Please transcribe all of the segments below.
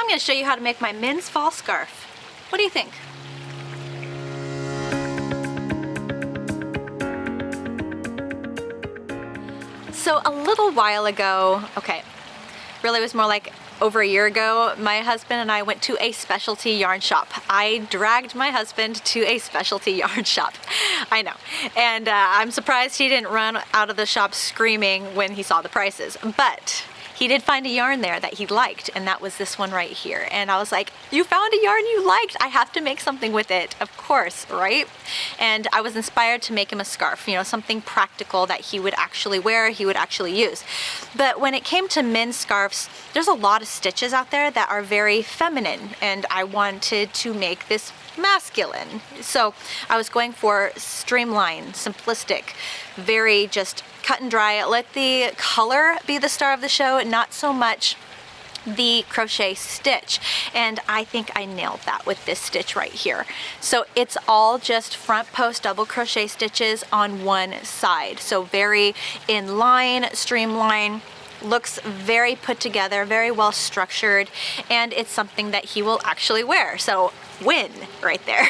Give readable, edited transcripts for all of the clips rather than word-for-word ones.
I'm going to show you how to make my men's fall scarf. What do you think? So a little while ago, okay, really it was more like over a year ago, my husband and I went to a specialty yarn shop. I dragged my husband to a specialty yarn shop. I know. And I'm surprised he didn't run out of the shop screaming when he saw the prices. But he did find a yarn there that he liked, and that was this one right here. And I was like, you found a yarn you liked. I have to make something with it, of course, right? And I was inspired to make him a scarf, you know, something practical that he would actually wear, he would actually use. But when it came to men's scarves, there's a lot of stitches out there that are very feminine, and I wanted to make this masculine. So I was going for streamlined, simplistic, very just cut and dry. Let the color be the star of the show, not so much the crochet stitch. And I think I nailed that with this stitch right here. So it's all just front post double crochet stitches on one side. So very in line, streamline, looks very put together, very well structured, and it's something that he will actually wear. So win right there.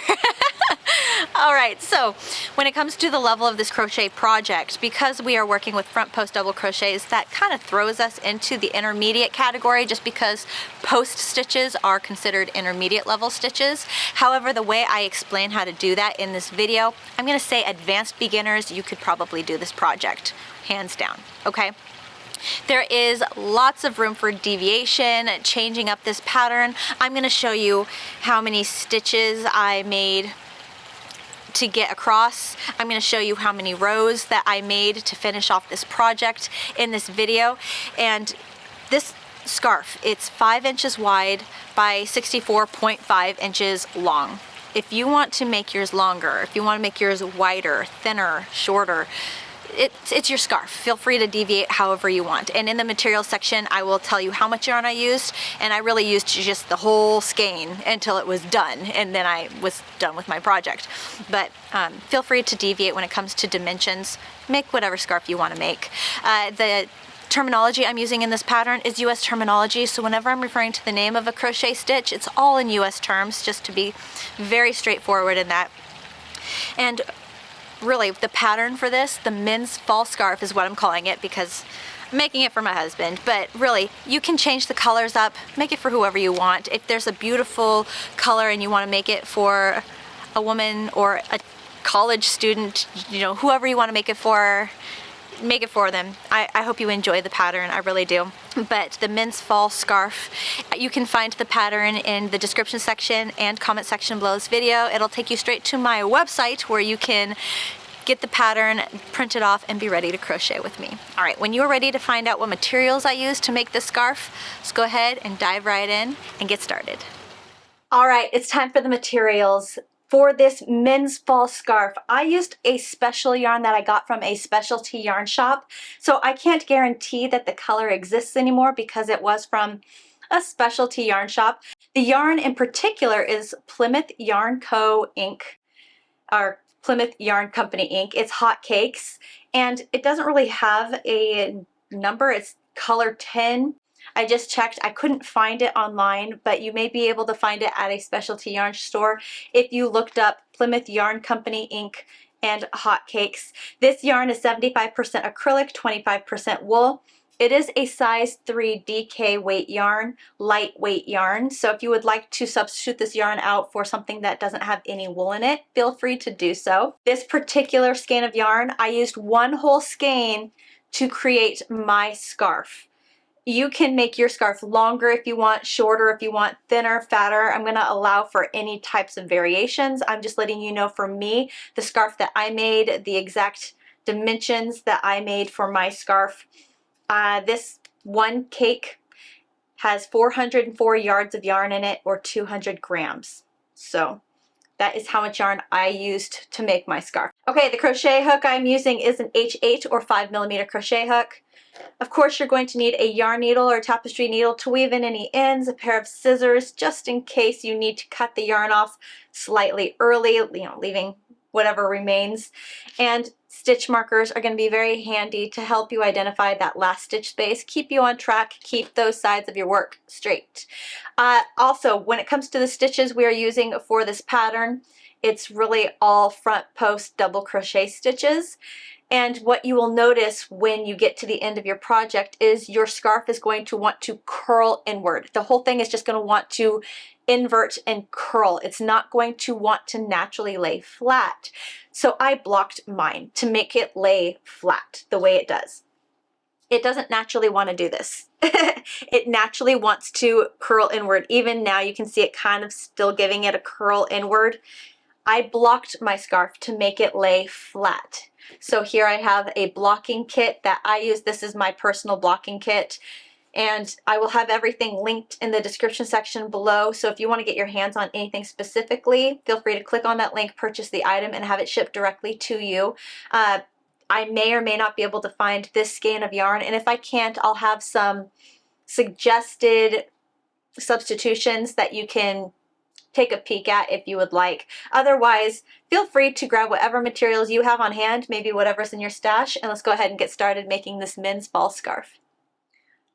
All right, so when it comes to the level of this crochet project, because we are working with front post double crochets, that kind of throws us into the intermediate category just because post stitches are considered intermediate level stitches. However, the way I explain how to do that in this video, I'm going to say advanced beginners, you could probably do this project, hands down, okay? There is lots of room for deviation, changing up this pattern. I'm going to show you how many stitches I made to get across. I'm going to show you how many rows that I made to finish off this project in this video. And this scarf, it's 5 inches wide by 64.5 inches long. If you want to make yours longer, if you want to make yours wider, thinner, shorter, it's your scarf. Feel free to deviate however you want. And in the materials section, I will tell you how much yarn I used, and I really used just the whole skein until it was done, and then I was done with my project. But feel free to deviate when it comes to dimensions. Make whatever scarf you want to make. The terminology I'm using in this pattern is US terminology, so whenever I'm referring to the name of a crochet stitch, it's all in US terms, just to be very straightforward in that. And really, the pattern for this, the men's fall scarf is what I'm calling it because I'm making it for my husband. But really, you can change the colors up, make it for whoever you want. If there's a beautiful color and you want to make it for a woman or a college student, you know, whoever you want to make it for them. I hope you enjoy the pattern, I really do. But the men's fall scarf, you can find the pattern in the description section and comment section below this video. It'll take you straight to my website where you can get the pattern, print it off, and be ready to crochet with me. All right, when you're ready to find out what materials I used to make this scarf, let's go ahead and dive right in and get started. All right, it's time for the materials. For this men's fall scarf, I used a special yarn that I got from a specialty yarn shop. So I can't guarantee that the color exists anymore because it was from a specialty yarn shop. The yarn in particular is Plymouth Yarn Co. Inc. or Plymouth Yarn Company Inc. It's Hot Cakes, and it doesn't really have a number. It's color 10. I just checked, I couldn't find it online, but you may be able to find it at a specialty yarn store if you looked up Plymouth Yarn Company Inc. and Hot Cakes. This yarn is 75% acrylic, 25% wool. It is a size 3 DK weight yarn, lightweight yarn. So if you would like to substitute this yarn out for something that doesn't have any wool in it, feel free to do so. This particular skein of yarn, I used one whole skein to create my scarf. You can make your scarf longer if you want, shorter if you want, thinner, fatter. I'm going to allow for any types of variations. I'm just letting you know for me, the scarf that I made, the exact dimensions that I made for my scarf. This one cake has 404 yards of yarn in it, or 200 grams. So that is how much yarn I used to make my scarf. Okay, the crochet hook I'm using is an H8 or 5mm crochet hook. Of course, you're going to need a yarn needle or tapestry needle to weave in any ends, a pair of scissors just in case you need to cut the yarn off slightly early, you know, leaving whatever remains, and stitch markers are going to be very handy to help you identify that last stitch space, keep you on track, keep those sides of your work straight. Also, when it comes to the stitches we are using for this pattern, it's really all front post double crochet stitches. And what you will notice when you get to the end of your project is your scarf is going to want to curl inward. The whole thing is just going to want to invert and curl. It's not going to want to naturally lay flat. So I blocked mine to make it lay flat the way it does. It doesn't naturally want to do this. It naturally wants to curl inward. Even now you can see it kind of still giving it a curl inward. I blocked my scarf to make it lay flat. So here I have a blocking kit that I use. This is my personal blocking kit, and I will have everything linked in the description section below. So if you want to get your hands on anything specifically, feel free to click on that link, purchase the item, and have it shipped directly to you. I may or may not be able to find this skein of yarn, and if I can't, I'll have some suggested substitutions that you can take a peek at if you would like. Otherwise, feel free to grab whatever materials you have on hand, maybe whatever's in your stash, and let's go ahead and get started making this men's ball scarf.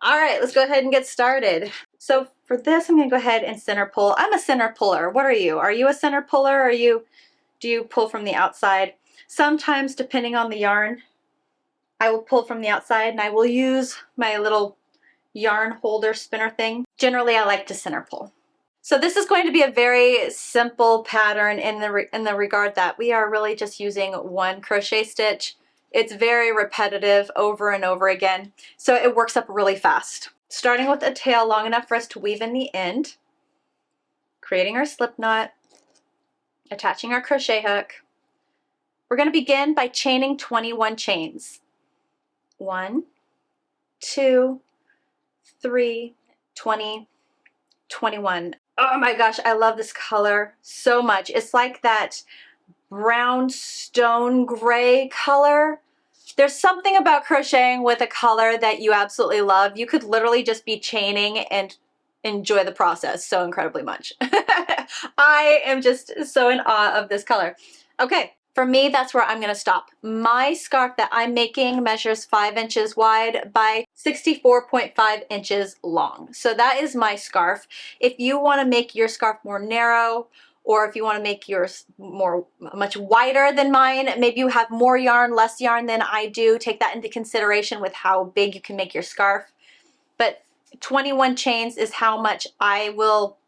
All right, let's go ahead and get started. So for this, I'm gonna go ahead and center pull. I'm a center puller. What are you? Are you a center puller? Do you pull from the outside? Sometimes, depending on the yarn, I will pull from the outside, and I will use my little yarn holder spinner thing. Generally, I like to center pull. So this is going to be a very simple pattern in the regard that we are really just using one crochet stitch. It's very repetitive over and over again, so it works up really fast. Starting with a tail long enough for us to weave in the end, creating our slip knot, attaching our crochet hook. We're going to begin by chaining 21 chains. 1, 2, 3, 20, 21. Oh my gosh, I love this color so much. It's like that brown stone gray color. There's something about crocheting with a color that you absolutely love. You could literally just be chaining and enjoy the process so incredibly much. I am just so in awe of this color. Okay, for me, that's where I'm gonna stop. My scarf that I'm making measures 5 inches wide by 64.5 inches long. So that is my scarf. If you wanna make your scarf more narrow, or if you wanna make yours much wider than mine, maybe you have more yarn, less yarn than I do, take that into consideration with how big you can make your scarf. But 21 chains is how much I will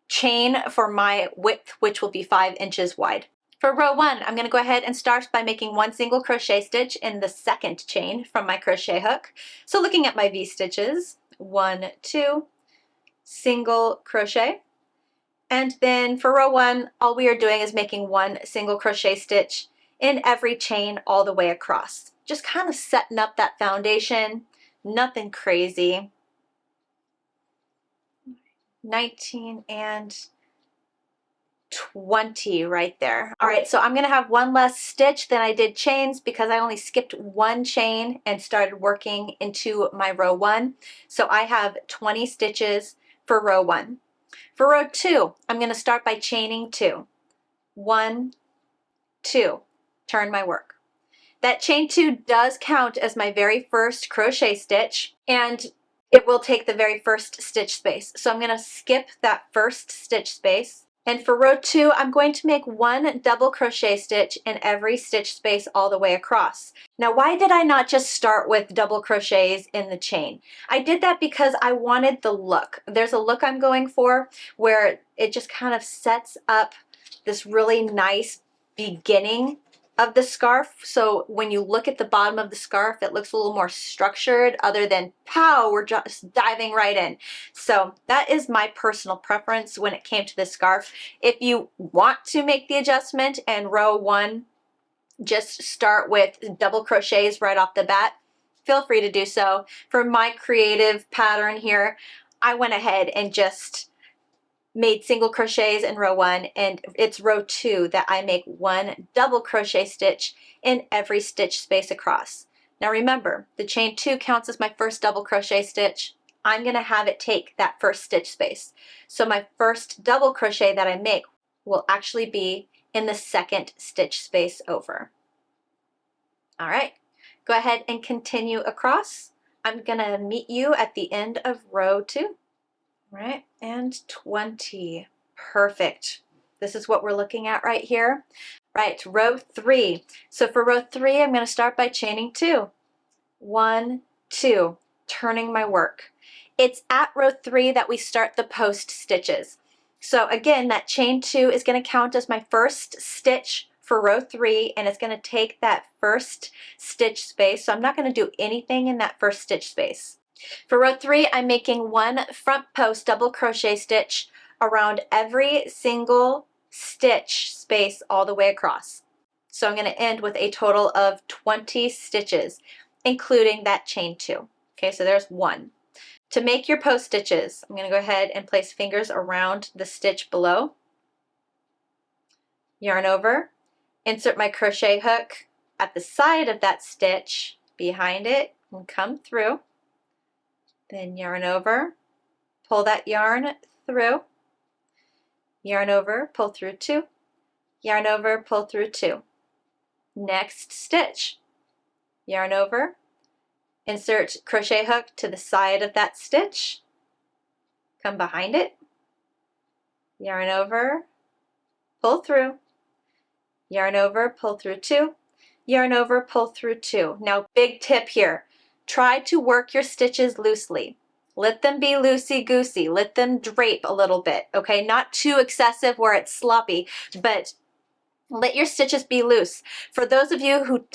chain for my width, which will be 5 inches wide. For row 1, I'm going to go ahead and start by making 1 single crochet stitch in the second chain from my crochet hook. So looking at my V stitches, 1, 2, single crochet. And then for row 1, all we are doing is making 1 single crochet stitch in every chain all the way across. Just kind of setting up that foundation, nothing crazy. 19 and 20 right there. All right, so I'm going to have 1 less stitch than I did chains because I only skipped 1 chain and started working into my row 1. So I have 20 stitches for row 1. For row 2, I'm going to start by chaining 2. 1, 2, turn my work. That chain 2 does count as my very first crochet stitch, and it will take the very first stitch space. So I'm going to skip that first stitch space. And for row 2, I'm going to make 1 double crochet stitch in every stitch space all the way across. Now, why did I not just start with double crochets in the chain? I did that because I wanted the look. There's a look I'm going for where it just kind of sets up this really nice beginning of the scarf. So when you look at the bottom of the scarf, it looks a little more structured other than pow, we're just diving right in. So that is my personal preference when it came to this scarf. If you want to make the adjustment and row 1, just start with double crochets right off the bat, feel free to do so. For my creative pattern here, I went ahead and just made single crochets in row 1, and it's row 2 that I make 1 double crochet stitch in every stitch space across. Now remember, the chain 2 counts as my first double crochet stitch. I'm going to have it take that first stitch space. So my first double crochet that I make will actually be in the second stitch space over. All right, go ahead and continue across. I'm gonna meet you at the end of row 2. All right, and 20. Perfect. This is what we're looking at right here. Right, row 3. So for row 3, I'm gonna start by chaining 2. 1, 2, turning my work. It's at row 3 that we start the post stitches. So again, that chain 2 is going to count as my first stitch for row 3, and it's going to take that first stitch space. So I'm not going to do anything in that first stitch space. For row 3, I'm making 1 front post double crochet stitch around every single stitch space all the way across. So I'm going to end with a total of 20 stitches, including that chain 2. Okay, so there's 1. To make your post stitches, I'm going to go ahead and place fingers around the stitch below, yarn over, insert my crochet hook at the side of that stitch behind it and come through, then yarn over, pull that yarn through, yarn over, pull through 2, yarn over, pull through 2. Next stitch, yarn over, insert crochet hook to the side of that stitch, come behind it, yarn over, pull through, yarn over, pull through 2, yarn over, pull through 2. Now, big tip here, try to work your stitches loosely. Let them be loosey-goosey, let them drape a little bit, okay? Not too excessive where it's sloppy, but let your stitches be loose. For those of you who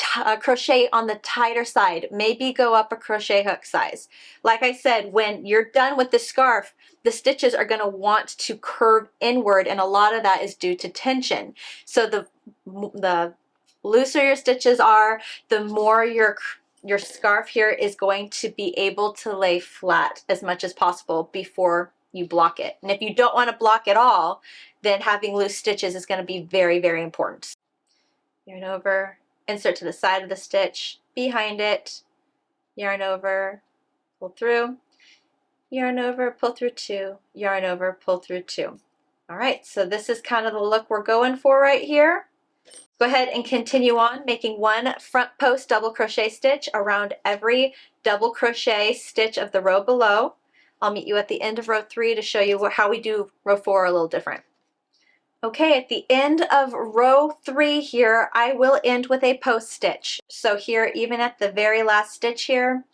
crochet on the tighter side, maybe go up a crochet hook size. Like I said, when you're done with the scarf, the stitches are going to want to curve inward, and a lot of that is due to tension. So the looser your stitches are, the more your scarf here is going to be able to lay flat as much as possible before you block it. And if you don't want to block at all, then having loose stitches is going to be very, very important. Yarn over, insert to the side of the stitch, behind it, yarn over, pull through, yarn over, pull through 2, yarn over, pull through 2. All right, so this is kind of the look we're going for right here. Go ahead and continue on making 1 front post double crochet stitch around every double crochet stitch of the row below. I'll meet you at the end of row 3 to show you how we do row 4 a little different. Okay, at the end of row 3 here, I will end with a post stitch. So here, even at the very last stitch here,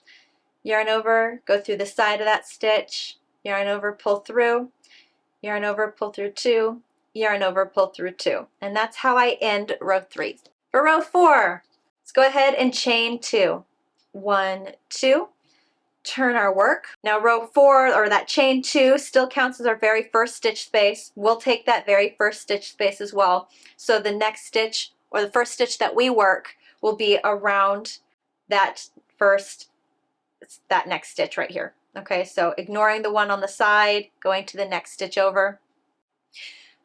yarn over, go through the side of that stitch, yarn over, pull through, yarn over, pull through 2, yarn over, pull through 2. And that's how I end row 3. For row 4, let's go ahead and chain 2. 1, 2. Turn our work. Now row 4, or that chain 2, still counts as our very first stitch space. We'll take that very first stitch space as well. So the next stitch, or the first stitch that we work, will be around that next stitch right here. Okay, so ignoring the one on the side, going to the next stitch over.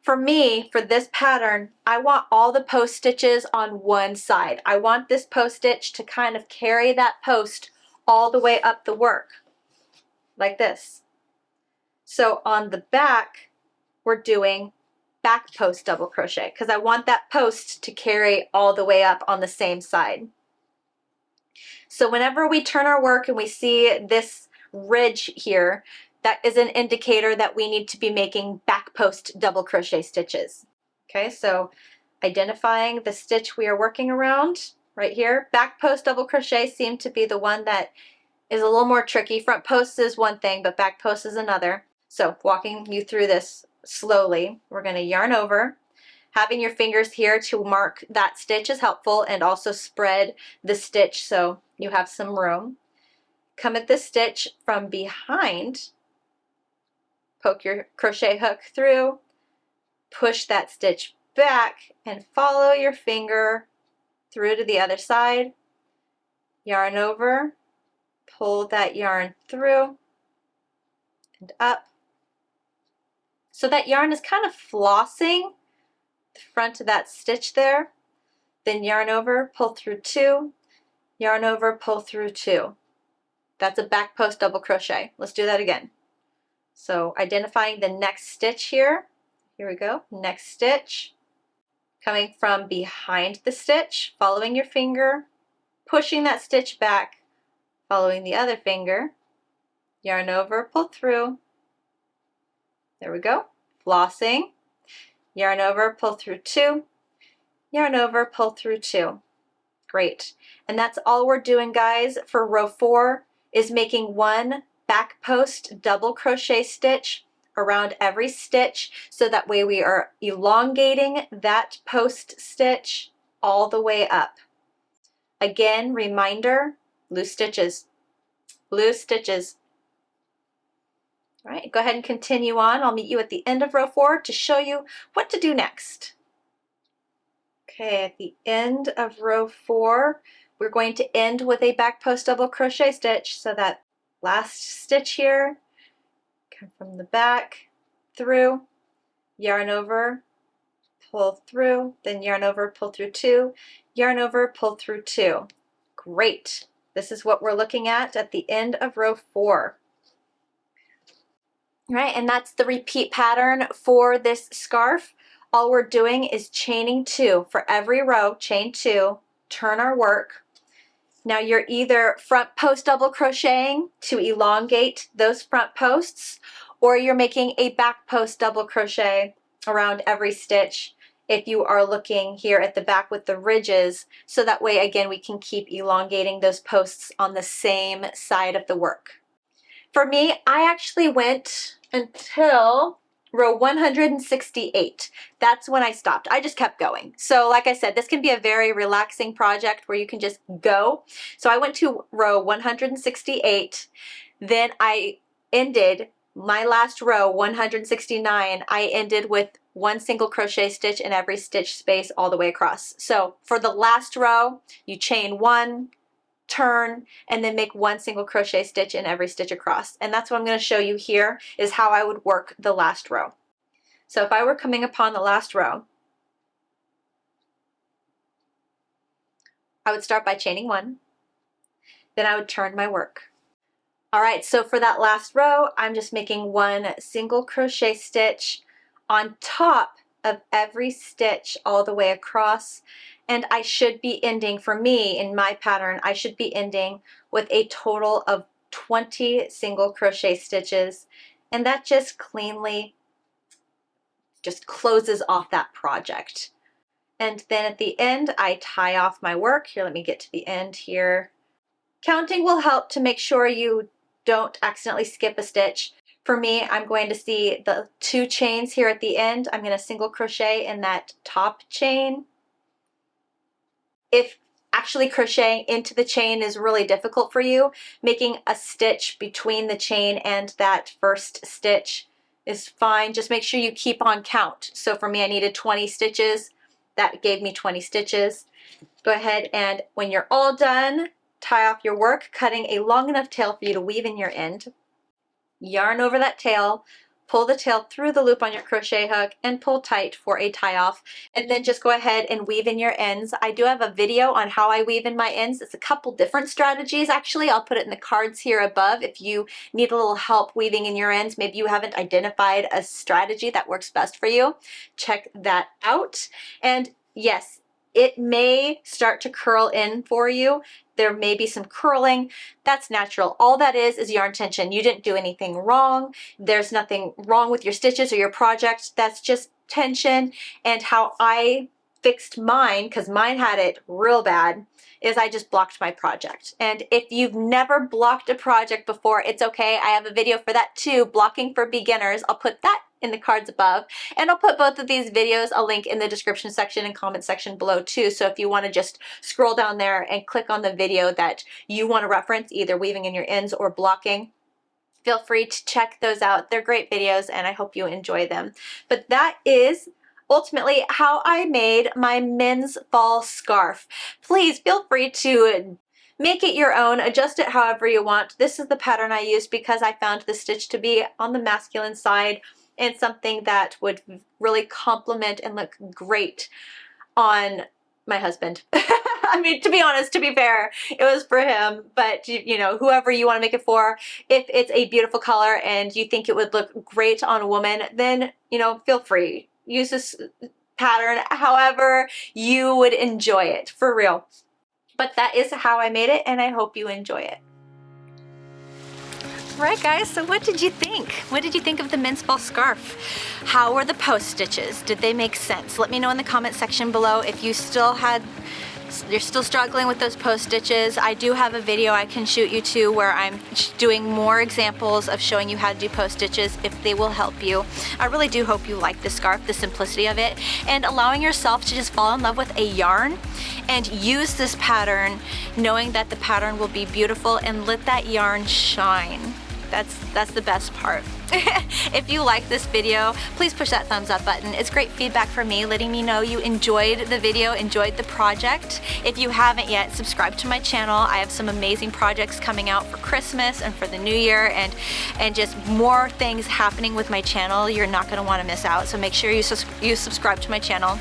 For me, for this pattern, I want all the post stitches on one side. I want this post stitch to kind of carry that post all the way up the work, like this. So on the back, we're doing back post double crochet because I want that post to carry all the way up on the same side. So whenever we turn our work and we see this ridge here, that is an indicator that we need to be making back post double crochet stitches. Okay, so identifying the stitch we are working around right here. Back post double crochet seemed to be the one that is a little more tricky. Front post is one thing, but back post is another. So walking you through this slowly, we're going to yarn over. Having your fingers here to mark that stitch is helpful, and also spread the stitch so you have some room. Come at this stitch from behind, poke your crochet hook through, push that stitch back, and follow your finger through to the other side. Yarn over, pull that yarn through and up. So that yarn is kind of flossing the front of that stitch there. Then yarn over, pull through 2, yarn over, pull through 2. That's a back post double crochet. Let's do that again. So identifying the next stitch here. Here we go, next stitch. Coming from behind the stitch, following your finger, pushing that stitch back, following the other finger, yarn over, pull through. There we go. Flossing, yarn over, pull through 2, yarn over, pull through 2. Great. And that's all we're doing, guys, for row 4 is making 1 back post double crochet stitch around every stitch, so that way we are elongating that post stitch all the way up. Again, reminder, loose stitches, loose stitches. All right, go ahead and continue on. I'll meet you at the end of row 4 to show you what to do next. Okay, at the end of row 4, we're going to end with a back post double crochet stitch. So that last stitch here, come from the back, through, yarn over, pull through, then yarn over, pull through 2, yarn over, pull through 2. Great. This is what we're looking at the end of row 4. All right, and that's the repeat pattern for this scarf. All we're doing is chaining 2 for every row, chain 2, turn our work. Now you're either front post double crocheting to elongate those front posts, or you're making a back post double crochet around every stitch if you are looking here at the back with the ridges, so that way again we can keep elongating those posts on the same side of the work. For me, I actually went until row 168. That's when I stopped. I just kept going. So like I said, this can be a very relaxing project where you can just go. So I went to row 168. Then I ended my last row, 169. I ended with 1 single crochet stitch in every stitch space all the way across. So for the last row, you chain 1, turn, and then make 1 single crochet stitch in every stitch across. And that's what I'm going to show you here, is how I would work the last row. So if I were coming upon the last row, I would start by chaining 1, then I would turn my work. All right, so for that last row, I'm just making 1 single crochet stitch on top of every stitch all the way across. And I should be ending, for me in my pattern, I should be ending with a total of 20 single crochet stitches. And that just cleanly just closes off that project. And then at the end, I tie off my work. Here, let me get to the end here. Counting will help to make sure you don't accidentally skip a stitch. For me, I'm going to see the 2 chains here at the end. I'm going to single crochet in that top chain. If actually crocheting into the chain is really difficult for you, making a stitch between the chain and that first stitch is fine. Just make sure you keep on count. So for me, I needed 20 stitches. That gave me 20 stitches. Go ahead and when you're all done, tie off your work, cutting a long enough tail for you to weave in your end. Yarn over that tail, pull the tail through the loop on your crochet hook and pull tight for a tie off, and then just go ahead and weave in your ends. I do have a video on how I weave in my ends. It's a couple different strategies actually. I'll put it in the cards here above if you need a little help weaving in your ends. Maybe you haven't identified a strategy that works best for you. Check that out. And yes, it may start to curl in for you. There may be some curling. That's natural. All that is yarn tension. You didn't do anything wrong. There's nothing wrong with your stitches or your project. That's just tension. And how I fixed mine, because mine had it real bad, is I just blocked my project. And if you've never blocked a project before, it's okay. I have a video for that too, blocking for beginners. I'll put that in the cards above, and I'll put both of these videos a link in the description section and comment section below too. So if you want to just scroll down there and click on the video that you want to reference, either weaving in your ends or blocking, feel free to check those out. They're great videos and I hope you enjoy them. But that is ultimately how I made my men's fall scarf. Please feel free to make it your own, adjust it however you want. This is the pattern I used because I found the stitch to be on the masculine side and something that would really complement and look great on my husband. I mean, to be honest, to be fair, it was for him, but you know, whoever you want to make it for, if it's a beautiful color and you think it would look great on a woman, then, you know, feel free. Use this pattern however you would enjoy it, for real. But that is how I made it, and I hope you enjoy it. Right guys, so what did you think? What did you think of the mince ball scarf? How were the post stitches? Did they make sense? Let me know in the comment section below if you're still struggling with those post stitches. I do have a video I can shoot you to where I'm doing more examples of showing you how to do post stitches if they will help you. I really do hope you like this scarf, the simplicity of it, and allowing yourself to just fall in love with a yarn and use this pattern knowing that the pattern will be beautiful, and let that yarn shine. That's the best part. If you like this video, please push that thumbs up button. It's great feedback for me, letting me know you enjoyed the video, enjoyed the project. If you haven't yet, subscribe to my channel. I have some amazing projects coming out for Christmas and for the new year, and just more things happening with my channel you're not going to want to miss out. So make sure you subscribe to my channel.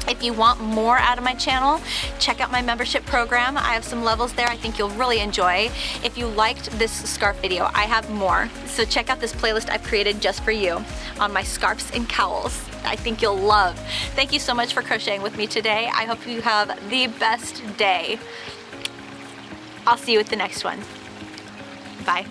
If you want more out of my channel, check out my membership program. I have some levels there I think you'll really enjoy. If you liked this scarf video, I have more. So check out this playlist I've created just for you on my scarves and cowls. I think you'll love. Thank you so much for crocheting with me today. I hope you have the best day. I'll see you at the next one. Bye.